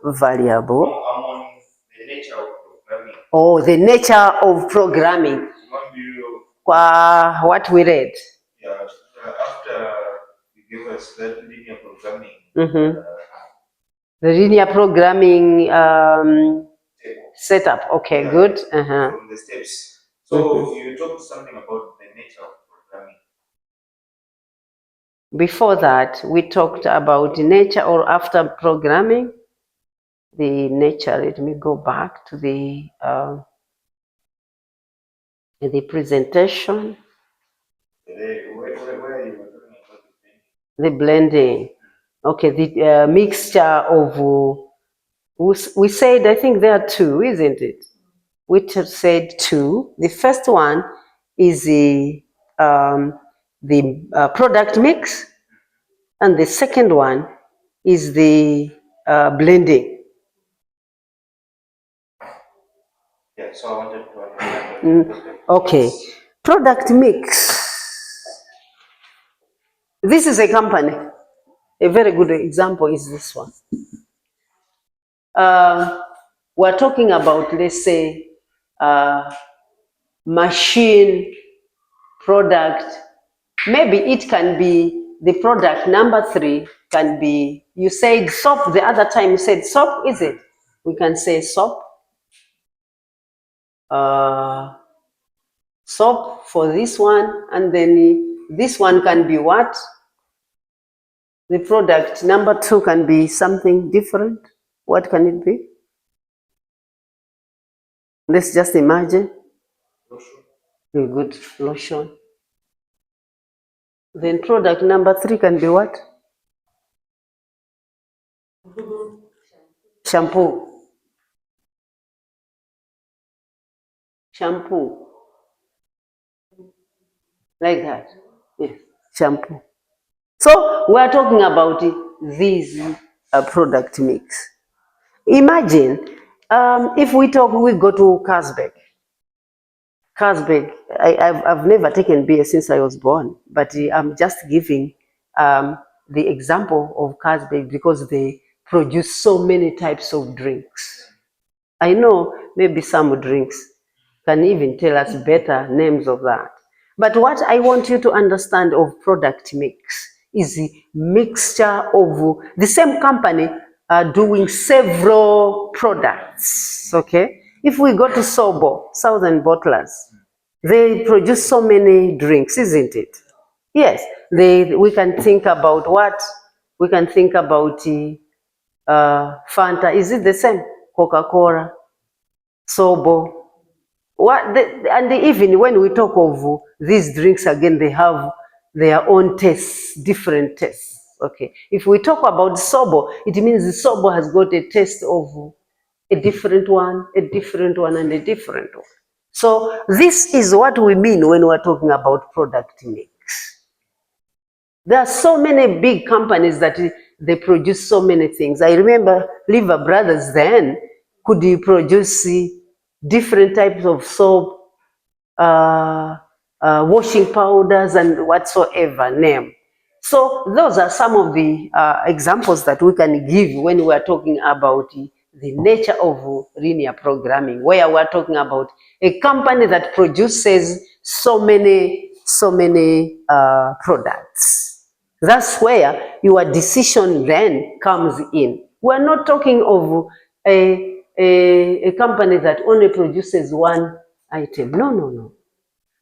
variable. No, I'm on the nature of programming. Oh, the nature of programming. What we read. Yeah, after you give us that linear programming. The linear programming setup. Okay, yeah, good. From the steps. So you talked something about the nature of programming. Before that, we talked about nature or after programming. The nature, let me go back to the presentation. Where you were talking about the blending. Okay, the mixture of, we said, I think there are two, isn't it? We said two. The first one is the product mix, and the second one is the blending. Yeah, so I wanted to understand. Okay, product mix. This is a company. A very good example is this one. We're talking about, let's say, machine product. Maybe it can be the product number 3 can be, you said soap the other time, you said soap, is it? We can say soap. Soap for this one, and then this one can be what? The product number 2 can be something different. What can it be? Let's just imagine. Lotion. Good, lotion. Then product number 3 can be what? Shampoo. Shampoo. Like that. Yes, shampoo. So we are talking about these product mix. Imagine if we go to Carlsberg. Carlsberg, I've never taken beer since I was born, but I'm just giving the example of Carlsberg because they produce so many types of drinks. I know maybe some drinks can even tell us better names of that. But what I want you to understand of product mix is the mixture of the same company doing several products, okay? If we go to Sobo, Southern Bottlers, they produce so many drinks, isn't it? Yes, we can think about what? We can think about Fanta. Is it the same? Coca-Cola, Sobo. And even when we talk of these drinks again, they have their own tastes, different tastes. Okay. If we talk about Sobo, it means the Sobo has got a taste of a different one, and a different one. So this is what we mean when we're talking about product mix. There are so many big companies that they produce so many things. I remember Lever Brothers then could produce different types of soap, washing powders, and whatsoever name. So those are some of the examples that we can give when we are talking about the nature of linear programming, where we're talking about a company that produces so many products. That's where your decision then comes in. We're not talking of a company that only produces one item. No.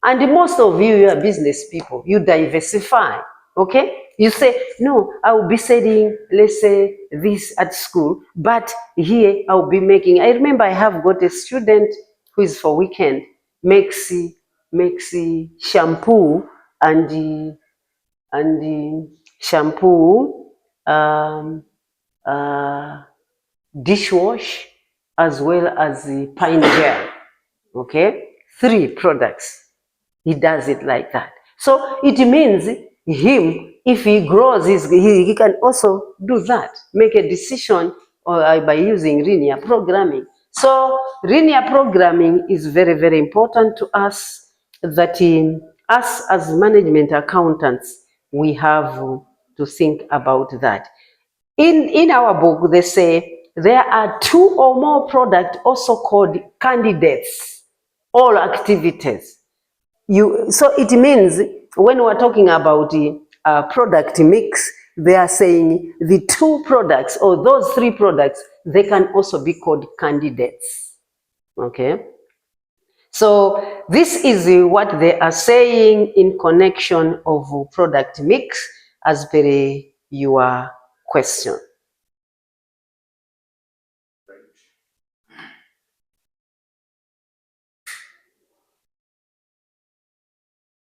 And most of you are business people. You diversify, okay? You say, no, I will be selling, let's say, this at school, but here I'll be making. I remember I have got a student who is for weekend, makes shampoo and shampoo, dishwash, as well as the pine gel. Okay, 3 products. He does it like that. So it means him, if he grows, he can also do that, make a decision by using linear programming. So linear programming is very, very important to us, that in us as management accountants, we have to think about that. In our book, they say there are two or more products also called candidates or activities. So it means when we're talking about the product mix, they are saying the two products or those three products, they can also be called candidates. Okay. So this is what they are saying in connection of product mix as per your question.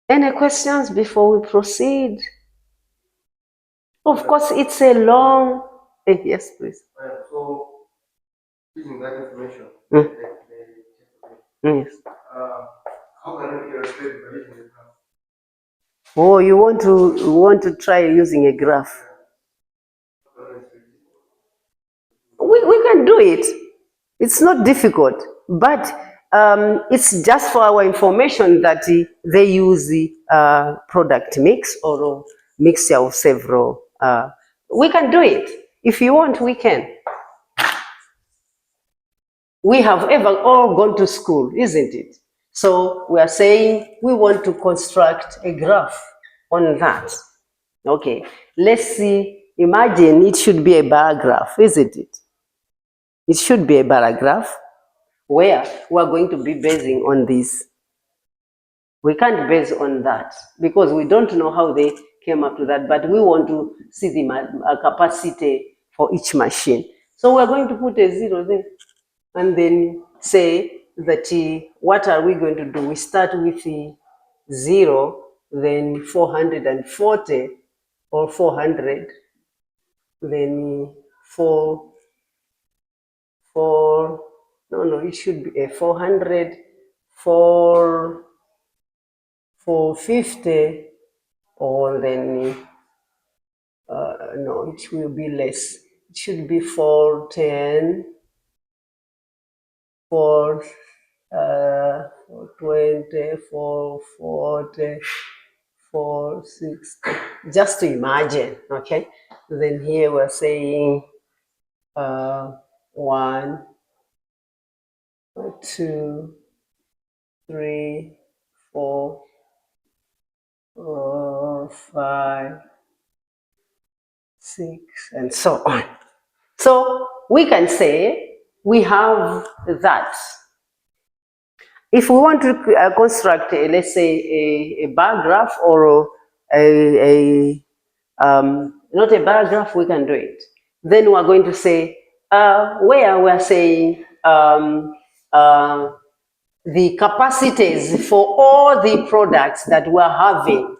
Any questions before we proceed? Of course, it's a long. Yes, please. So, using that information, Yes. how can we illustrate by using a graph? Oh, you want to try using a graph? We can do it. It's not difficult, but it's just for our information that they use the product mix or mixture of several. We can do it. If you want, we can. We have ever all gone to school, isn't it? So we are saying we want to construct a graph on that. Okay, let's see. Imagine it should be a bar graph, isn't it? It should be a bar graph where we're going to be basing on this. We can't base on that because we don't know how they came up to that, but we want to see the capacity for each machine. So we're going to put a 0 there and then say that what are we going to do? We start with 0, then 440 or 400, then 4, no, it should be a 400, 450, or then, no, it will be less. It should be 410, 420, 440, 460, just to imagine, okay? Then here we're saying 1, 2, 3, 4, 5, 6, and so on. So we can say we have that. If we want to construct, let's say, a bar graph or not a bar graph, we can do it. Then we're going to say where we're saying the capacities for all the products that we're having.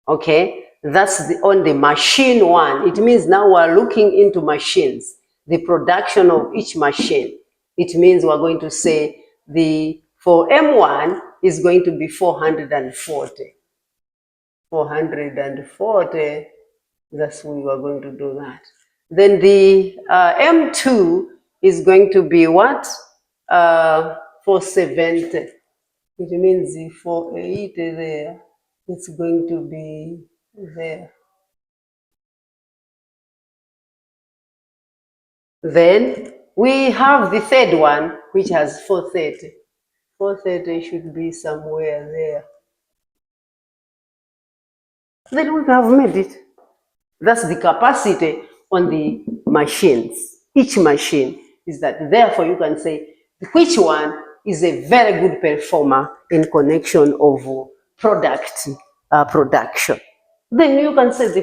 Okay, that's on the machine one. It means now we're looking into machines, the production of each machine. It means we're going to say for M1 is going to be 440. 440, that's when we are going to do that. Then the M2 is going to be what? 470. It means the 480 there, it's going to be there. Then we have the third one, which has 430. 430 should be somewhere there. Then we have made it. That's the capacity on the machines. Each machine is that. Therefore, you can say which one is a very good performer in connection of product production. Then you can say the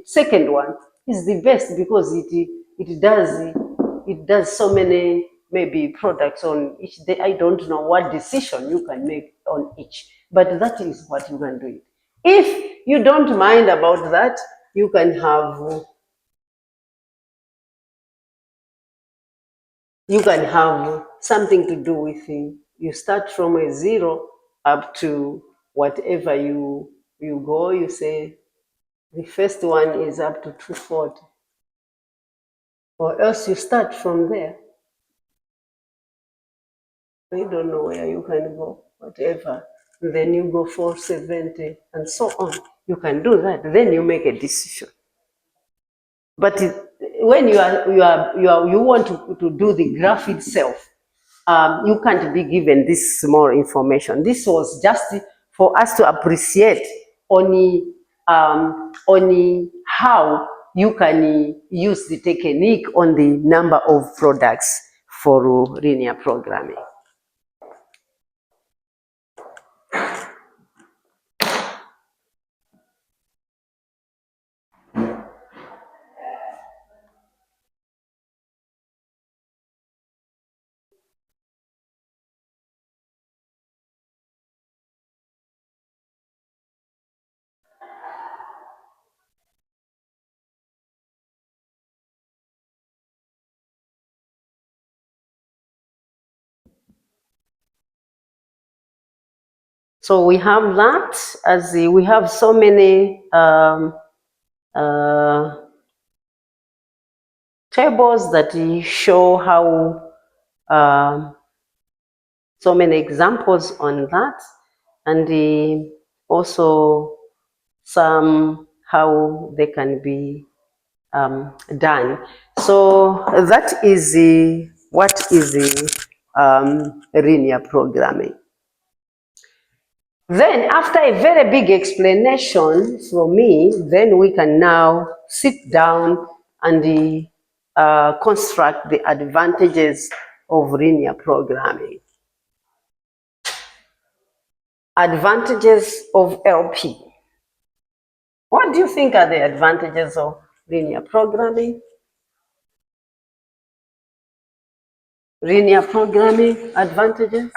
second one is the best because it does so many maybe products on each day. I don't know what decision you can make on each, but that is what you can do it. If you don't mind about that, you can have something to do with it. You start from a 0 up to whatever you go. You say the first one is up to 240, or else you start from there. I don't know where you can go, whatever. Then you go 470 and so on. You can do that. Then you make a decision. But when you want to do the graph itself, you can't be given this small information. This was just for us to appreciate only how you can use the technique on the number of products for linear programming. So we have that, as we have so many tables that show how so many examples on that, and also some how they can be done. So that is what is linear programming. Then after a very big explanation from me, then we can now sit down and construct the advantages of linear programming. Advantages of LP. What do you think are the advantages of linear programming? Linear programming advantages?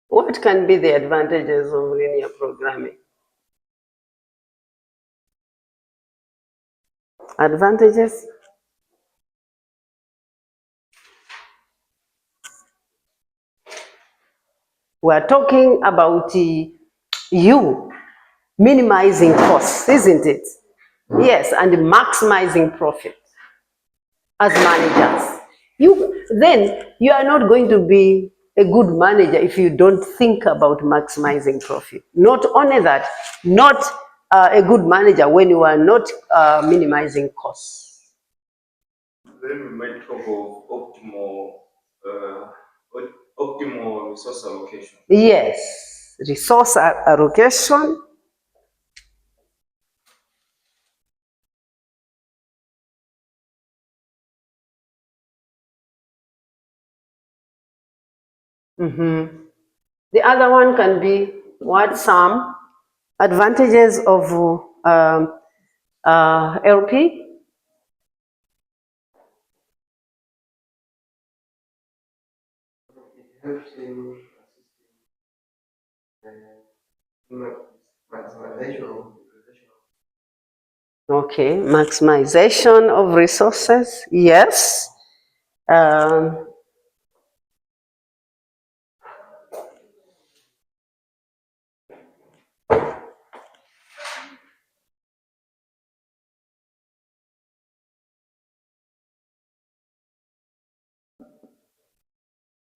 What can be the advantages of linear programming? Advantages? We are talking about you minimizing costs, isn't it? Yes, and maximizing profit as managers. Then you are not going to be a good manager if you don't think about maximizing profit. Not only that, not a good manager when you are not minimizing costs. Then we might talk of optimal resource allocation. Yes, resource allocation. The other one can be what? Some advantages of LP. It helps in maximization of utilization. Okay, maximization of resources, yes.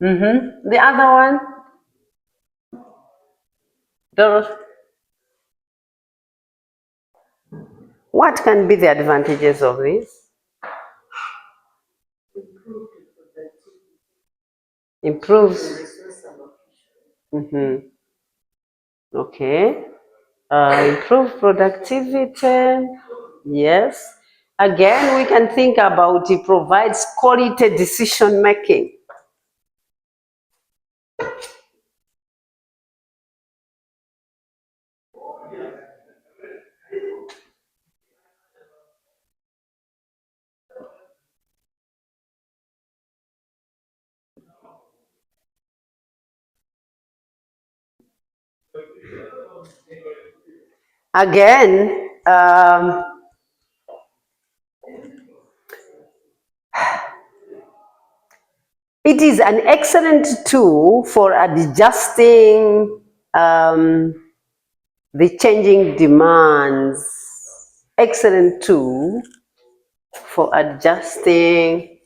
The other one, what can be the advantages of this? Improves. Okay. Improve productivity. Yes. Again, we can think about it provides quality decision making. Again, it is an excellent tool for adjusting the changing demands excellent tool for adjusting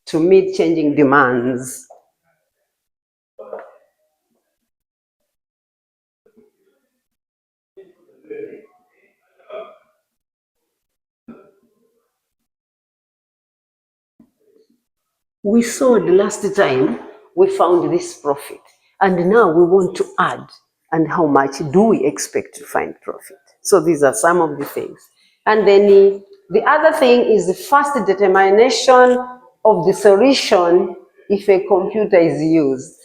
to meet changing demands. We sold last time, we found this profit, and now we want to add, and how much do we expect to find profit? So these are some of the things. And then the other thing is the first determination of the solution if a computer is used.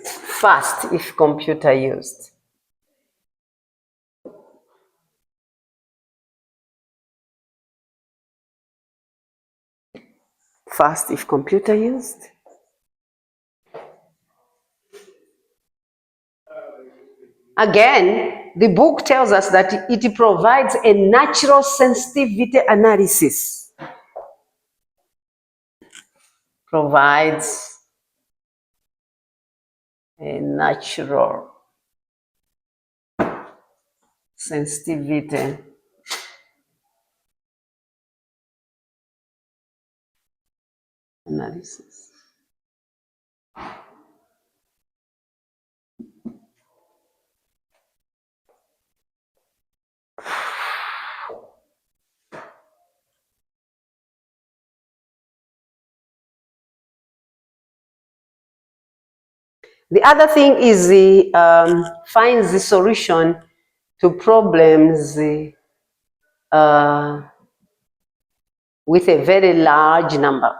First, if computer used. First, if computer used. Again, the book tells us that it provides a natural sensitivity analysis. Provides a natural sensitivity analysis. The other thing is the finds the solution to problems with a very large number.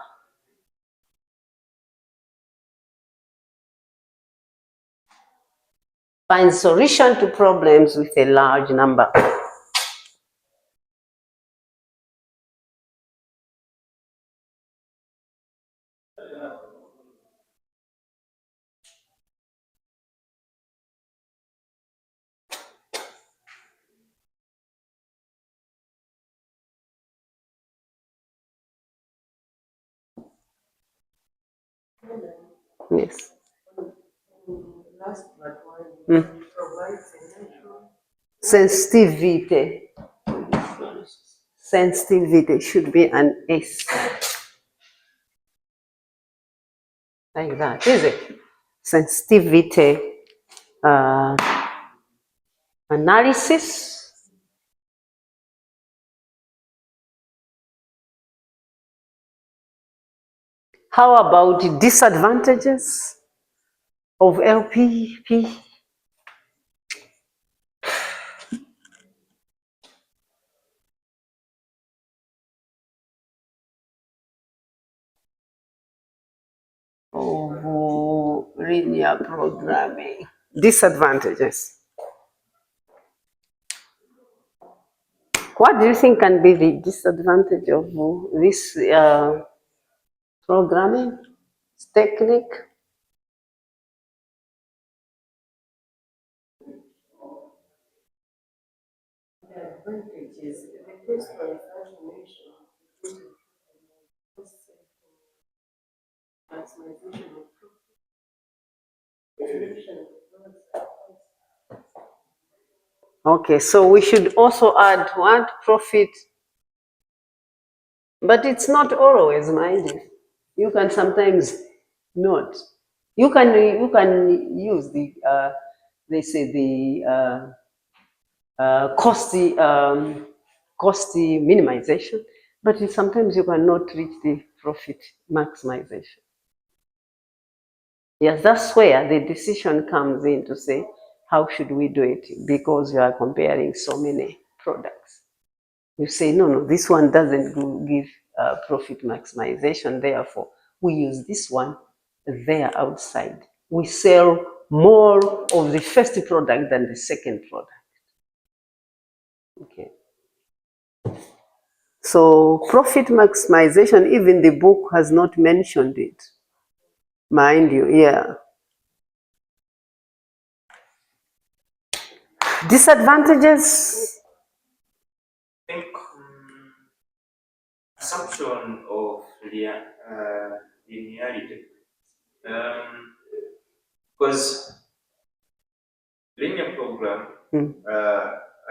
Finds solution to problems with a large number. Yes. Sensitivity. Sensitivity should be an S. Like that, is it? Sensitivity analysis. How about the disadvantages of LPP? Of linear programming. Disadvantages. What do you think can be the disadvantage of this programming technique? Okay, so we should also add what? Profit. But it's not always, mind you. You can sometimes not. You can use the they say the cost minimization, but sometimes you cannot reach the profit maximization. Yes, that's where the decision comes in to say, how should we do it? Because you are comparing so many products. You say, no, this one doesn't give profit maximization, therefore we use this one there outside. We sell more of the first product than the second product. Okay. So profit maximization, even the book has not mentioned it. Mind you, yeah. Disadvantages? I think assumption of linearity. Because linear program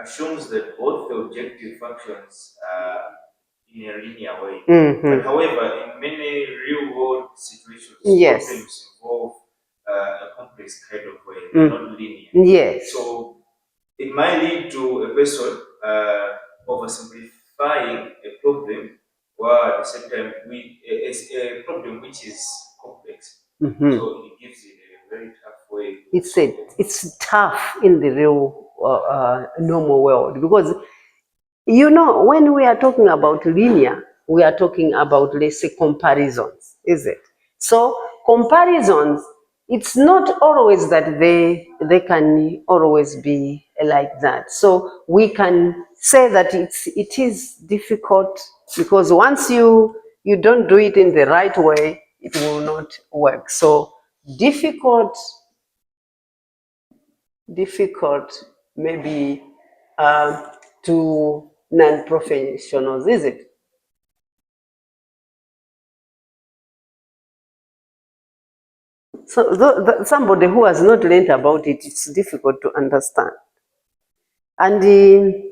assumes that both the objective functions are in a linear way. But however, in many real-world situations, Yes. problems involve a complex kind of way, not linear. Yes. So it might lead to a person oversimplifying a problem, while at the same time it's a problem which is complex. So it gives it a very tough way. It's tough in the real normal world, because you know, when we are talking about linear, we are talking about, let's say, comparisons, is it? So comparisons, it's not always that they can always be like that. So we can say that it is difficult, because once you don't do it in the right way, it will not work. So difficult maybe to non-professionals, is it? So somebody who has not learned about it, it's difficult to understand. And the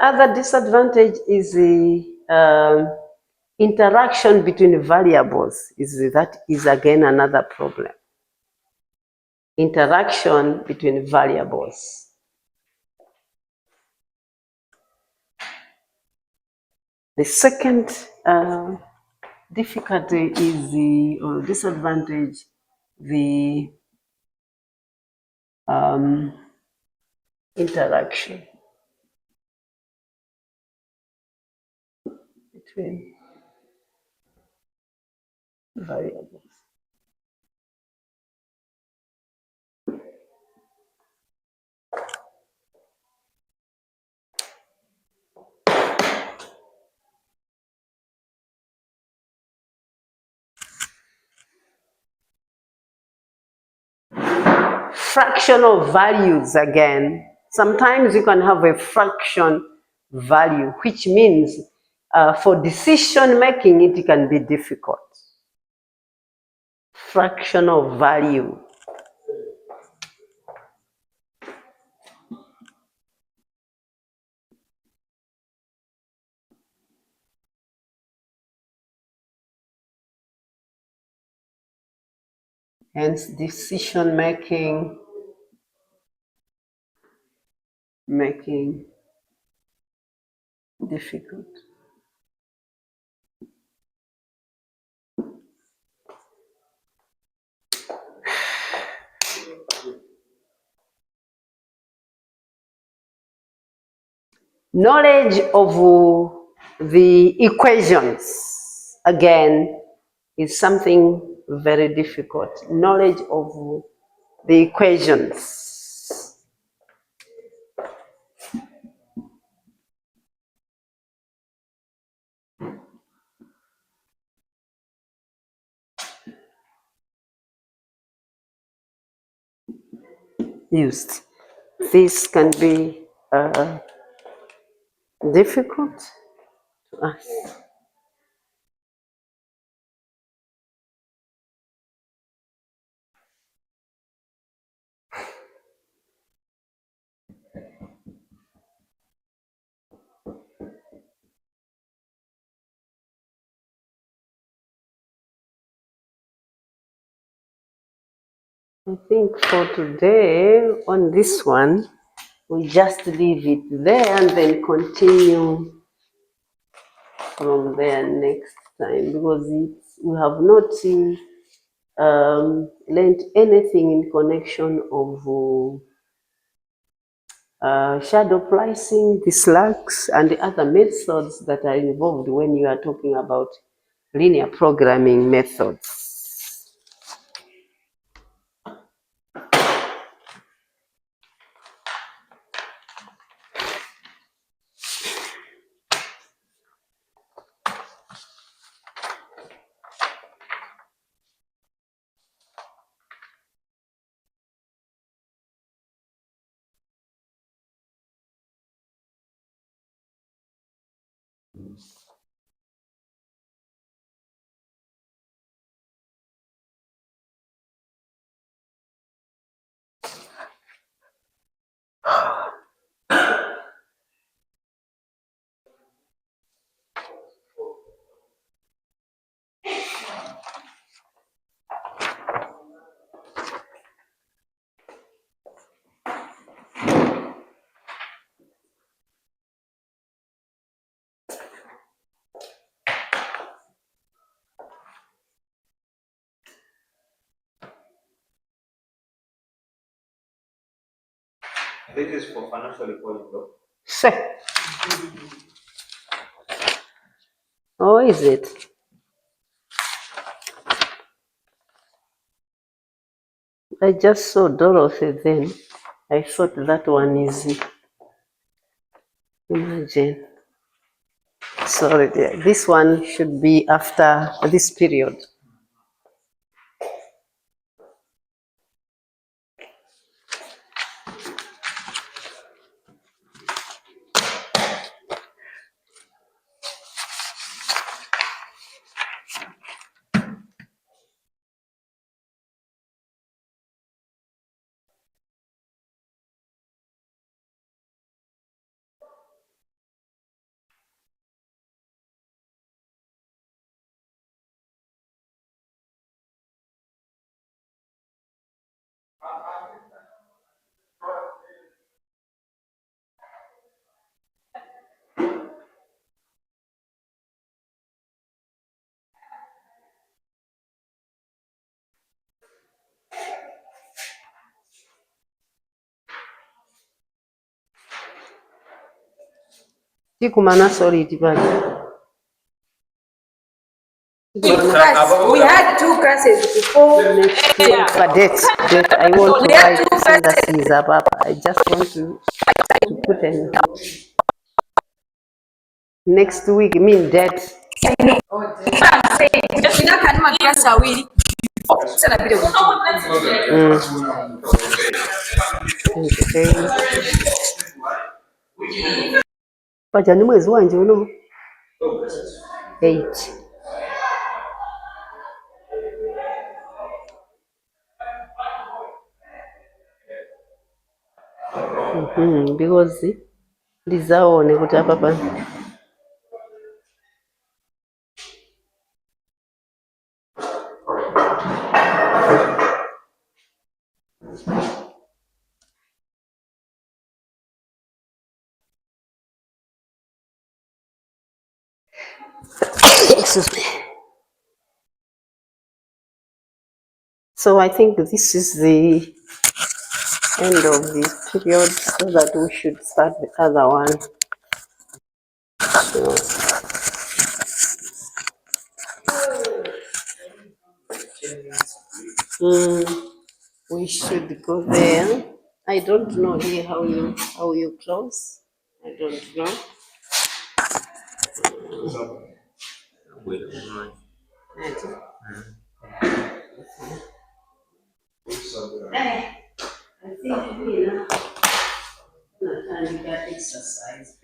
other disadvantage is the interaction between variables. That is again another problem. Interaction between variables. The second difficulty is or disadvantage, the interaction between variables. Fractional values again. Sometimes you can have a fraction value, which means for decision making it can be difficult. Fractional value. Hence decision making difficult. Knowledge of the equations, again, is something very difficult. Knowledge of the equations. Used. This can be difficult to us. I think for today, on this one, we just leave it there and then continue from there next time, because we have not learned anything in connection of shadow pricing, the slugs, and the other methods that are involved when you are talking about linear programming methods. This is for financial reporting, though. Sure. Oh, is it? I just saw Dorothy then. I thought that one is. Imagine. Sorry, dear. This one should be after this period. Tikumana solid bag. We had 2 classes before. Date. I want to write synthesis up. I just want to put in next week. Mean date. Pajani mwezi wanje uno 8. Because ndizaone kuti apa pa excuse me. So I think this is the end of this period, so that we should start the other one. We should go there. I don't know here how you close. I don't know. I think we got exercise.